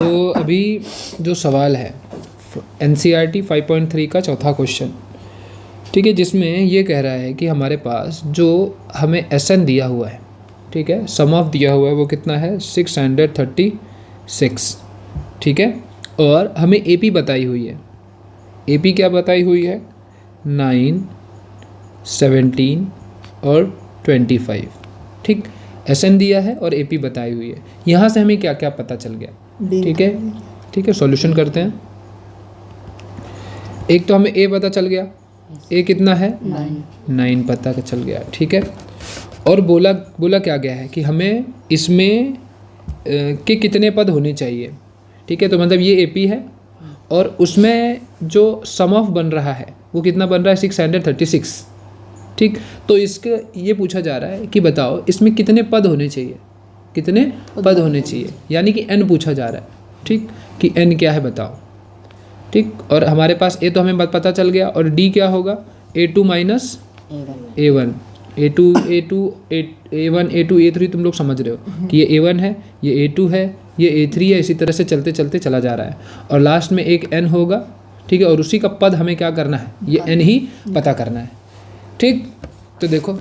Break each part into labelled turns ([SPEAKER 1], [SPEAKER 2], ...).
[SPEAKER 1] तो अभी जो सवाल है NCERT 5.3 का चौथा क्वेश्चन, ठीक है, जिसमें ये कह रहा है कि हमारे पास जो हमें SN दिया हुआ है, ठीक है, सम ऑफ दिया हुआ है वो कितना है 636, ठीक है, और हमें AP बताई हुई है। AP क्या बताई हुई है 9, 17 और 25, ठीक। SN दिया है और AP बताई हुई है। यहाँ से हमें क्या क्या पता चल गया, ठीक है, ठीक है, सॉल्यूशन करते हैं। एक तो हमें A पता चल गया, A कितना है 9 पता चल गया, ठीक है। और बोला क्या गया है कि हमें इसमें के कितने पद होने चाहिए, ठीक है। तो मतलब ये AP है और उसमें जो सम ऑफ बन रहा है वो कितना बन रहा है 636, ठीक। तो इसके ये पूछा जा रहा है कि बताओ इसमें कितने पद होने चाहिए, कितने पद होने चाहिए, यानी कि n पूछा जा रहा है, ठीक, कि n क्या है बताओ, ठीक। और हमारे पास A तो हमें पता चल गया, और D क्या होगा A2 minus A1, A1 A2 A3 तुम लोग समझ रहे हो कि ये A1 है, ये A2 है, ये A3 है, इसी तरह से चलते चलते चला जा रहा है, और लास्ट में एक n होगा, ठीक है, और उसी का पद हमें क्या करना है, ये n ही पता करना है, ठीक। तो देखो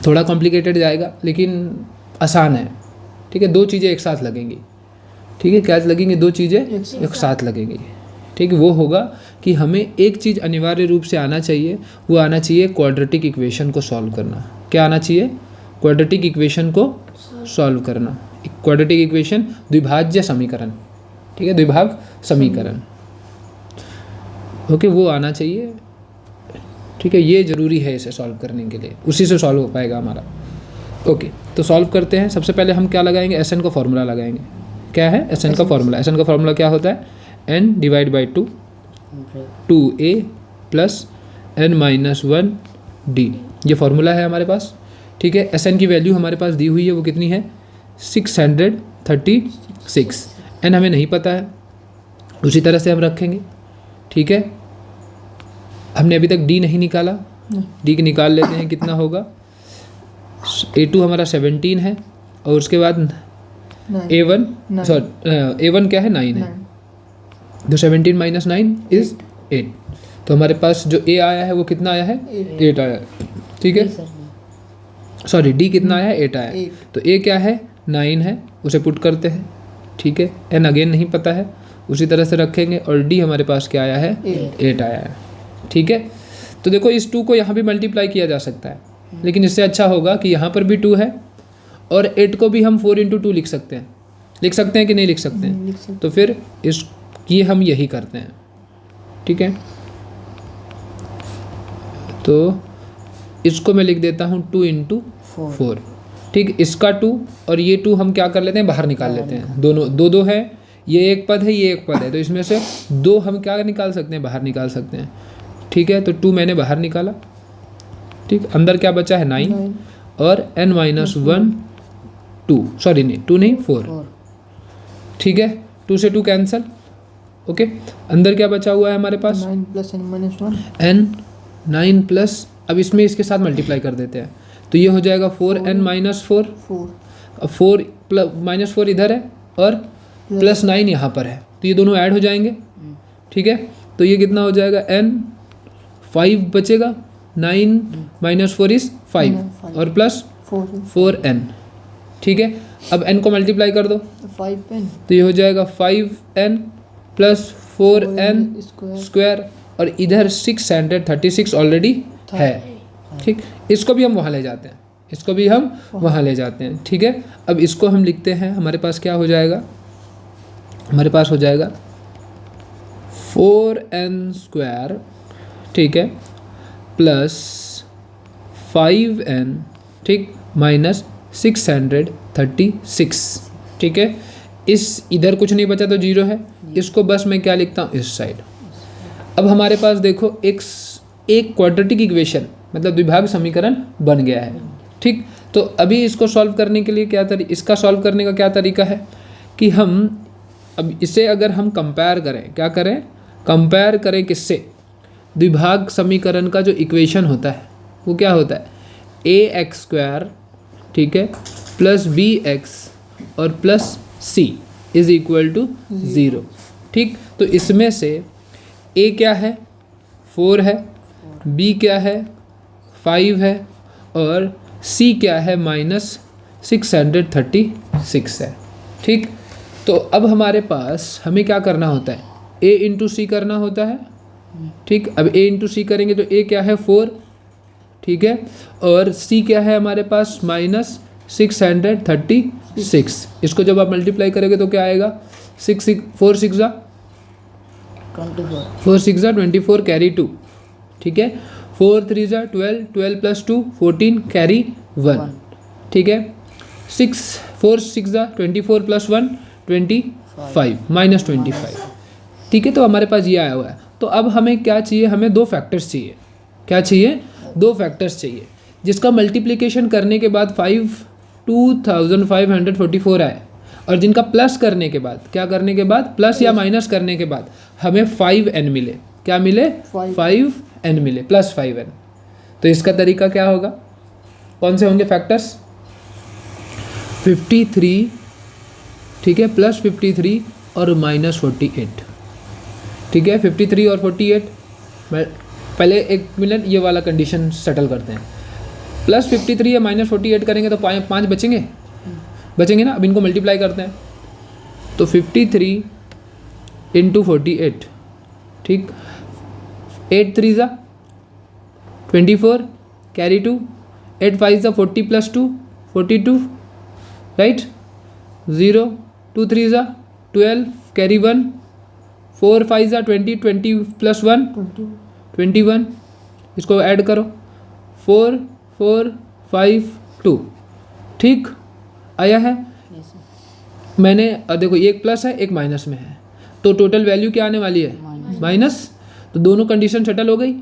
[SPEAKER 1] थोड़ा कॉम्प्लिकेटेड जाएगा लेकिन आसान है, ठीक है। दो चीज़ें एक साथ लगेंगी, ठीक है, क्या लगेंगी, दो चीज़ें एक साथ लगेंगी, ठीक है। वो होगा कि हमें एक चीज़ अनिवार्य रूप से आना चाहिए, वो आना चाहिए क्वाड्रेटिक इक्वेशन को सॉल्व करना। क्या आना चाहिए, क्वाड्रेटिक इक्वेशन को सॉल्व करना। क्वाड्रेटिक इक्वेशन द्विभाज्य समीकरण, ठीक है, द्विभाग समीकरण, ओके, वो आना चाहिए, ठीक है। ये ज़रूरी है इसे सॉल्व करने के लिए, उसी से सॉल्व हो पाएगा हमारा, ओके। तो सॉल्व करते हैं। सबसे पहले हम क्या लगाएंगे, SN का फॉर्मूला लगाएंगे। क्या है SN का फॉर्मूला, SN का फॉर्मूला क्या होता है n divide by 2 2a plus n minus 1 d, ये फॉर्मूला है हमारे पास, ठीक है। SN की वैल्यू हमारे पास दी हुई है, वो कितनी है 636, n हमें नहीं पता है, उसी तरह से हम रखेंगे, ठीक है। हमने अभी तक D नहीं निकाला, D की निकाल लेते हैं, कितना होगा A2 हमारा 17 है, और उसके बाद A1 A1 क्या है 9 है, तो 17 माइनस 9 इज 8, तो हमारे पास जो A आया है वो कितना आया है 8 आया है, ठीक है। सॉरी D कितना आया है 8 आया है, तो A क्या है 9 है, उसे पुट करते हैं, ठीक है। N अगेन नहीं पता है, उसी तरह से रखेंगे, और D हमारे पास क्या आया है 8 आया है, ठीक है। तो देखो इस 2 को यहाँ भी मल्टीप्लाई किया जा सकता है, लेकिन इससे अच्छा होगा कि यहाँ पर भी 2 है, और 8 को भी हम 4 इंटू 2 लिख सकते हैं कि नहीं लिख सकते हैं, तो फिर ये हम यही करते हैं, ठीक है। तो इसको मैं लिख देता हूँ 2 इंटू 4, ठीक। इसका 2 और ये 2 हम क्या कर लेते हैं, बाहर निकाल लेते हैं, दोनों दो है, ये एक पद है, ये एक पद है, तो इसमें से 2 हम क्या निकाल सकते हैं, बाहर निकाल सकते हैं, ठीक है। तो 2 मैंने बाहर निकाला, ठीक। अंदर क्या बचा है 9 और n माइनस 1 2, सॉरी नहीं 2 नहीं 4, ठीक है। 2 से 2 कैंसिल, ओके। अंदर क्या बचा हुआ है हमारे पास
[SPEAKER 2] 9 plus n minus 1
[SPEAKER 1] n 9 plus, अब इसमें इसके साथ मल्टीप्लाई कर देते हैं, तो ये हो जाएगा 4n माइनस 4, अब 4 प्लस माइनस 4 इधर है और प्लस 9 यहाँ पर है, तो ये दोनों ऐड हो जाएंगे, ठीक है। तो ये कितना हो जाएगा n 5 बचेगा, 9 माइनस 4 इज 5 और प्लस 4n, ठीक है। अब n को मल्टीप्लाई कर दो
[SPEAKER 2] 5n,
[SPEAKER 1] तो ये हो जाएगा 5n प्लस 4n स्क्वायर, और इधर 636 ऑलरेडी है, ठीक। इसको भी हम वहाँ ले जाते हैं, इसको भी हम वहाँ ले जाते हैं, ठीक है। अब इसको हम लिखते हैं, हमारे पास क्या हो जाएगा, हमारे पास हो जाएगा 4n स्क्वायर, ठीक है, प्लस 5n, ठीक, माइनस 636, ठीक है। इस इधर कुछ नहीं बचा तो 0 है, इसको बस मैं क्या लिखता हूँ इस साइड। अब हमारे पास देखो एक क्वाड्रेटिक इक्वेशन मतलब द्विभाग समीकरण बन गया है, ठीक। तो अभी इसको सॉल्व करने के लिए इसका सॉल्व करने का क्या तरीका है कि हम अब इसे अगर हम कंपेयर करें, क्या करें, कंपेयर करें किससे, द्विभाग समीकरण का जो इक्वेशन होता है वो क्या होता है ax स्क्वायर, ठीक है, प्लस bx और plus c, is equal to 0। ठीक, तो इसमें से ए क्या है 4 है, बी क्या है 5 है और सी क्या है -636 है। ठीक, तो अब हमारे पास हमें क्या करना होता है, a इंटू सी करना होता है। ठीक, अब a इंटू सी करेंगे तो a क्या है 4, ठीक है, और c क्या है हमारे पास -636। इसको जब आप मल्टीप्लाई करोगे तो क्या आएगा, 4 6 ज़ा 24 कैरी 2, ठीक है, 4 3 ज़ा 12, 12 प्लस 2 14 कैरी 1, ठीक है, 4 6 ज़ा 24 प्लस 1 25 -25। ठीक है, तो हमारे पास ये आया हुआ है। तो अब हमें क्या चाहिए, हमें 2 फैक्टर्स चाहिए। क्या चाहिए, 2 फैक्टर्स चाहिए, जिसका मल्टीप्लिकेशन करने के बाद 2544 आए और जिनका प्लस करने के बाद, क्या करने के बाद, प्लस या माइनस करने के बाद हमें 5n मिले। क्या मिले, 5n मिले, प्लस 5n। तो इसका तरीका क्या होगा, कौन से होंगे फैक्टर्स, 53, ठीक है, प्लस 53 और -48। ठीक है, 53 और 48, मैं पहले 1 मिनट ये वाला कंडीशन सेटल करते हैं। प्लस 53 या -48 करेंगे तो 5 बचेंगे, बचेंगे ना। अब इनको मल्टीप्लाई करते हैं तो 53 इंटू 48, ठीक, 8 3 ज़ा 24 कैरी 2, 8 5 ज़ा 40 प्लस 2 42, राइट, 0 2 3 ज़ा 12 कैरी 1, 4 5 ज़ा 20 20 प्लस 1 21, इसको ऐड करो 4 4 5 2, ठीक, आया है। मैंने देखो एक प्लस है एक माइनस में है, तो टोटल वैल्यू क्या आने वाली है, माइनस। तो दोनों कंडीशन सेटल हो गई,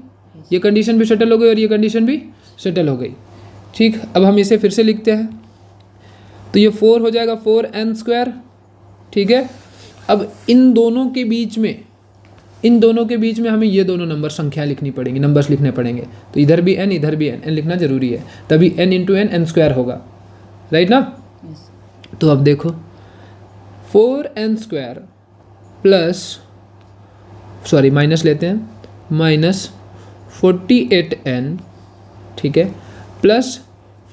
[SPEAKER 1] ये कंडीशन भी सेटल हो गई और ये कंडीशन भी सेटल हो गई। ठीक, अब हम इसे फिर से लिखते हैं तो ये 4 हो जाएगा 4n², ठीक है। अब इन दोनों के बीच में हमें ये दोनों नंबर संख्या लिखनी पड़ेंगी, नंबर्स लिखने पड़ेंगे। तो इधर भी n इधर भी n लिखना जरूरी है, तभी n इंटू n n² होगा, राइट ना। तो अब देखो 4n² प्लस, सॉरी माइनस लेते हैं, -48n, ठीक है, प्लस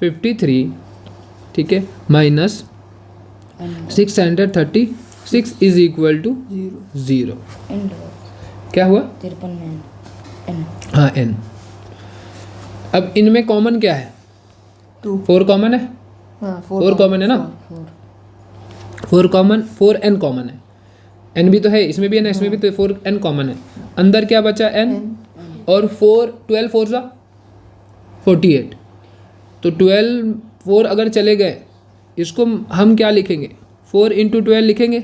[SPEAKER 1] 53, ठीक है, -636 इज इक्वल टू 0। क्या हुआ,
[SPEAKER 3] 53 में n।
[SPEAKER 1] हाँ n। अब इनमें कॉमन क्या है, 4 कॉमन है, 4 कॉमन है ना, 4 कॉमन, 4n कॉमन है, n भी तो है, इसमें भी है ना, इसमें भी, तो 4n कॉमन है। अंदर क्या बचा n और 12 4 ज़ा 48, तो 4 अगर चले गए, इसको हम क्या लिखेंगे, 4 इंटू 12 लिखेंगे।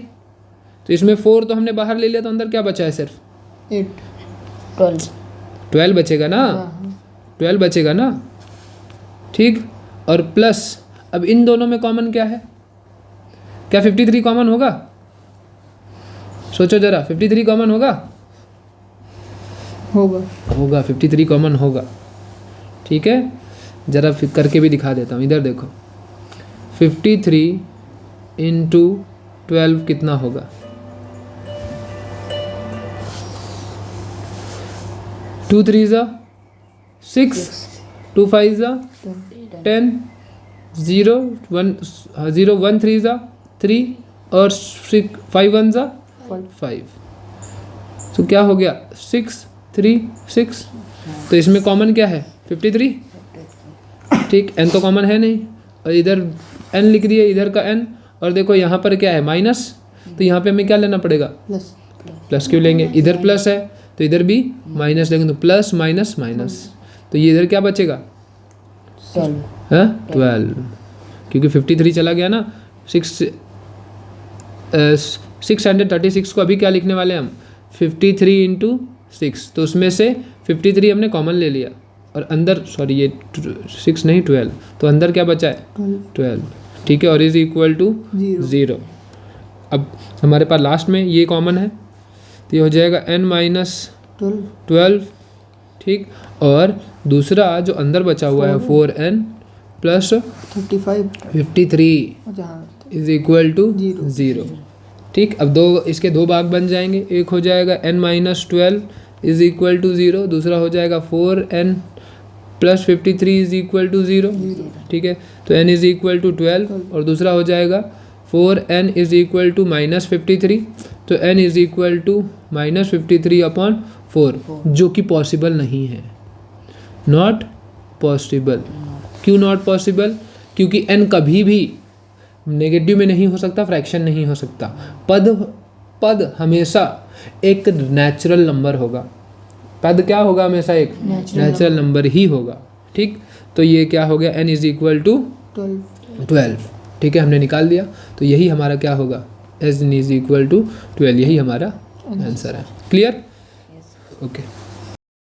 [SPEAKER 1] तो इसमें 4 तो हमने बाहर ले लिया, तो अंदर क्या बचा है, सिर्फ 12 बचेगा ना, 12 बचेगा ना, ठीक। और प्लस, अब इन दोनों में कॉमन क्या है, क्या 53 कॉमन होगा, सोचो जरा, 53 कॉमन होगा, 53 कॉमन होगा, ठीक है। जरा फिर करके भी दिखा देता हूँ, इधर देखो 53 इंटू 12 कितना होगा, 2 3 ज़ा 6, 2 5 ज़ा 10, 0 1 3 ज़ा 3 और 5 1 ज़ा 5। तो क्या हो गया, 6 3 6। तो इसमें कॉमन क्या है, 53, ठीक, n तो कॉमन है नहीं, और इधर n लिख दिए, इधर का n, और देखो यहाँ पर क्या है, माइनस, तो यहाँ पे हमें क्या लेना पड़ेगा, प्लस क्यों लेंगे, इधर प्लस है तो इधर भी माइनस लेंगे, तो प्लस माइनस माइनस, तो ये इधर क्या बचेगा, 12, क्योंकि 53 चला गया ना, 636 को अभी क्या लिखने वाले हम, 53 इंटू 6, तो उसमें से 53 हमने कॉमन ले लिया, और अंदर, सॉरी ये 6 नहीं 12, तो अंदर क्या बचा है, 12, ठीक है, और इज इक्वल टू 0। अब हमारे पास लास्ट में ये कॉमन है, तो ये हो जाएगा n-12, ठीक, और दूसरा जो अंदर बचा हुआ है 4n plus 53 is equal to 0। ठीक, अब इसके दो भाग बन जाएंगे, एक हो जाएगा n-12 इज इक्वल टू 0, दूसरा हो जाएगा 4n + 53 इज इक्वल टू 0, ठीक है। तो n इज इक्वल टू 12 और दूसरा हो जाएगा 4n इज इक्वल टू -53, तो n इज इक्वल टू -53/4, जो कि पॉसिबल नहीं है, नॉट पॉसिबल। क्यों नॉट पॉसिबल? क्योंकि n कभी भी नेगेटिव में नहीं हो सकता, फ्रैक्शन नहीं हो सकता। पद हमेशा एक नेचुरल नंबर होगा। पद क्या होगा? हमेशा एक नेचुरल नंबर ही होगा, ठीक। तो ये क्या हो गया? n इज इक्वल टू 12, ठीक है, हमने निकाल दिया। तो यही हमारा क्या होगा? n इज इक्वल टू 12, यही हमारा आंसर है। क्लियर? ओके।